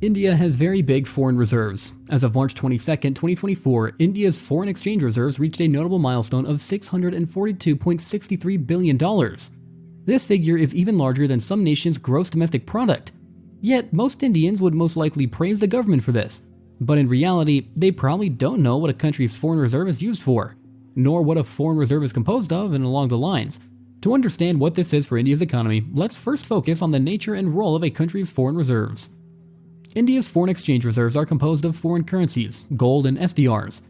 India has very big foreign reserves. As of March 22, 2024, India's foreign exchange reserves reached a notable milestone of $642.63 billion. This figure is even larger than some nations' gross domestic product. Yet, most Indians would most likely praise the government for this. But in reality, they probably don't know what a country's foreign reserve is used for, nor what a foreign reserve is composed of and along the lines. To understand what this is for India's economy, let's first focus on the nature and role of a country's foreign reserves. India's foreign exchange reserves are composed of foreign currencies, gold and SDRs.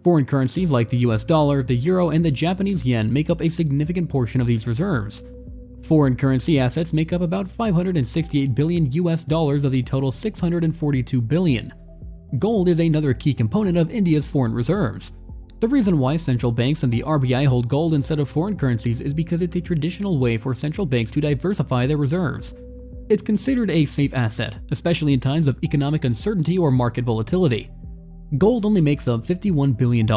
Foreign currencies like the US dollar, the euro, and the Japanese yen make up a significant portion of these reserves. Foreign currency assets make up about $568 billion US dollars of the total $642 billion. Gold is another key component of India's foreign reserves. The reason why central banks and the RBI hold gold instead of foreign currencies is because it's a traditional way for central banks to diversify their reserves. It's considered a safe asset, especially in times of economic uncertainty or market volatility. Gold only makes up $51 billion.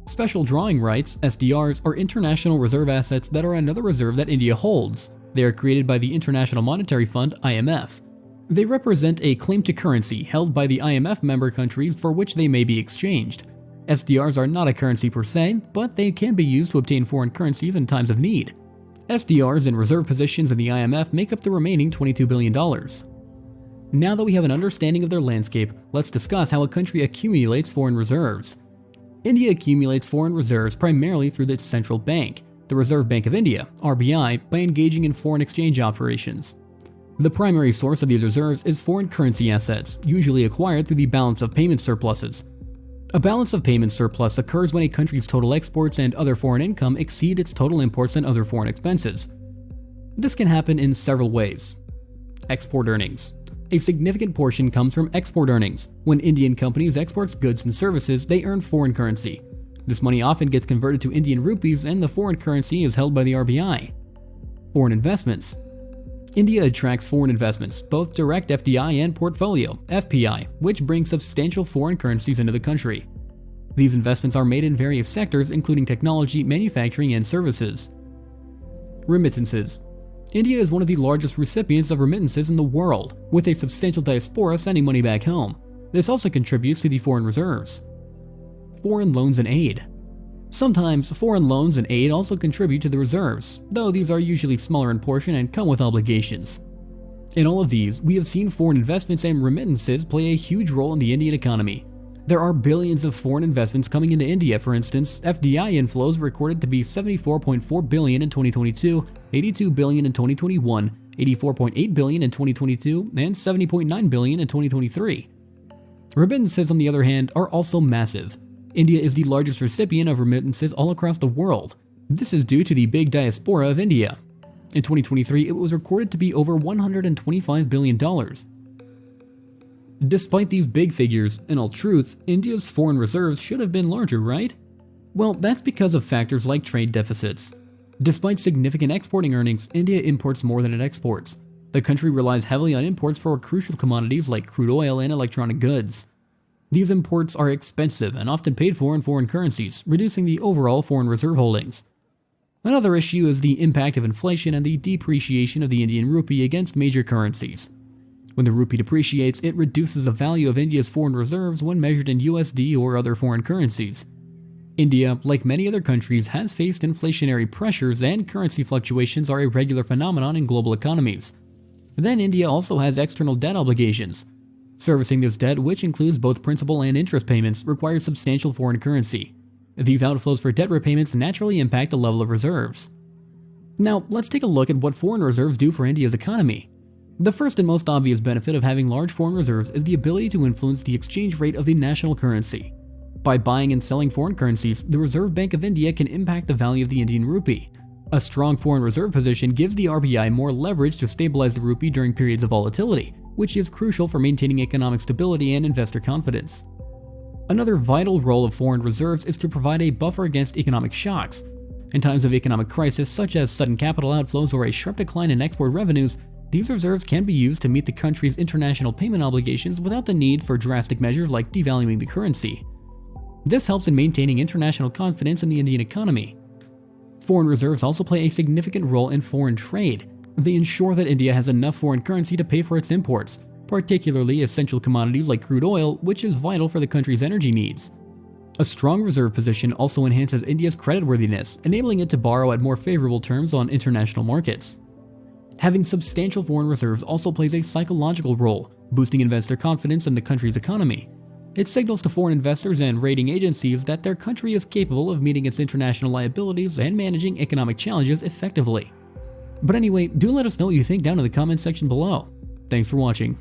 Special drawing rights, SDRs, are international reserve assets that are another reserve that India holds. They are created by the International Monetary Fund, IMF. They represent a claim to currency held by the IMF member countries for which they may be exchanged. SDRs are not a currency per se, but they can be used to obtain foreign currencies in times of need. SDRs and reserve positions in the IMF make up the remaining $22 billion. Now that we have an understanding of their landscape, let's discuss how a country accumulates foreign reserves. India accumulates foreign reserves primarily through its central bank, the Reserve Bank of India, RBI, by engaging in foreign exchange operations. The primary source of these reserves is foreign currency assets, usually acquired through the balance of payment surpluses. A balance of payment surplus occurs when a country's total exports and other foreign income exceed its total imports and other foreign expenses. This can happen in several ways. Export earnings. A significant portion comes from export earnings. When Indian companies export goods and services, they earn foreign currency. This money often gets converted to Indian rupees and the foreign currency is held by the RBI. Foreign investments. India attracts foreign investments, both direct FDI and portfolio, FPI, which brings substantial foreign currencies into the country. These investments are made in various sectors including technology, manufacturing, and services. Remittances. India is one of the largest recipients of remittances in the world, with a substantial diaspora sending money back home. This also contributes to the foreign reserves. Foreign loans and aid. Sometimes foreign loans and aid also contribute to the reserves, though these are usually smaller in portion and come with obligations. In all of these, we have seen foreign investments and remittances play a huge role in the Indian economy. There are billions of foreign investments coming into India. For instance, FDI inflows were recorded to be $74.4 billion in 2022, $82 billion in 2021, $84.8 billion in 2022, and $70.9 billion in 2023. Remittances, on the other hand, are also massive. India is the largest recipient of remittances all across the world. This is due to the big diaspora of India. In 2023, it was recorded to be over $125 billion. Despite these big figures, in all truth, India's foreign reserves should have been larger, right? Well, that's because of factors like trade deficits. Despite significant exporting earnings, India imports more than it exports. The country relies heavily on imports for crucial commodities like crude oil and electronic goods. These imports are expensive and often paid for in foreign currencies, reducing the overall foreign reserve holdings. Another issue is the impact of inflation and the depreciation of the Indian rupee against major currencies. When the rupee depreciates, it reduces the value of India's foreign reserves when measured in USD or other foreign currencies. India, like many other countries, has faced inflationary pressures, and currency fluctuations are a regular phenomenon in global economies. Then India also has external debt obligations. Servicing this debt, which includes both principal and interest payments, requires substantial foreign currency. These outflows for debt repayments naturally impact the level of reserves. Now, let's take a look at what foreign reserves do for India's economy. The first and most obvious benefit of having large foreign reserves is the ability to influence the exchange rate of the national currency. By buying and selling foreign currencies, the Reserve Bank of India can impact the value of the Indian rupee. A strong foreign reserve position gives the RBI more leverage to stabilize the rupee during periods of volatility, which is crucial for maintaining economic stability and investor confidence. Another vital role of foreign reserves is to provide a buffer against economic shocks. In times of economic crisis, such as sudden capital outflows or a sharp decline in export revenues, these reserves can be used to meet the country's international payment obligations without the need for drastic measures like devaluing the currency. This helps in maintaining international confidence in the Indian economy. Foreign reserves also play a significant role in foreign trade. They ensure that India has enough foreign currency to pay for its imports. particularly essential commodities like crude oil, which is vital for the country's energy needs. A strong reserve position also enhances India's creditworthiness, enabling it to borrow at more favorable terms on international markets. Having substantial foreign reserves also plays a psychological role, boosting investor confidence in the country's economy. It signals to foreign investors and rating agencies that their country is capable of meeting its international liabilities and managing economic challenges effectively. But anyway, do let us know what you think down in the comments section below. Thanks for watching.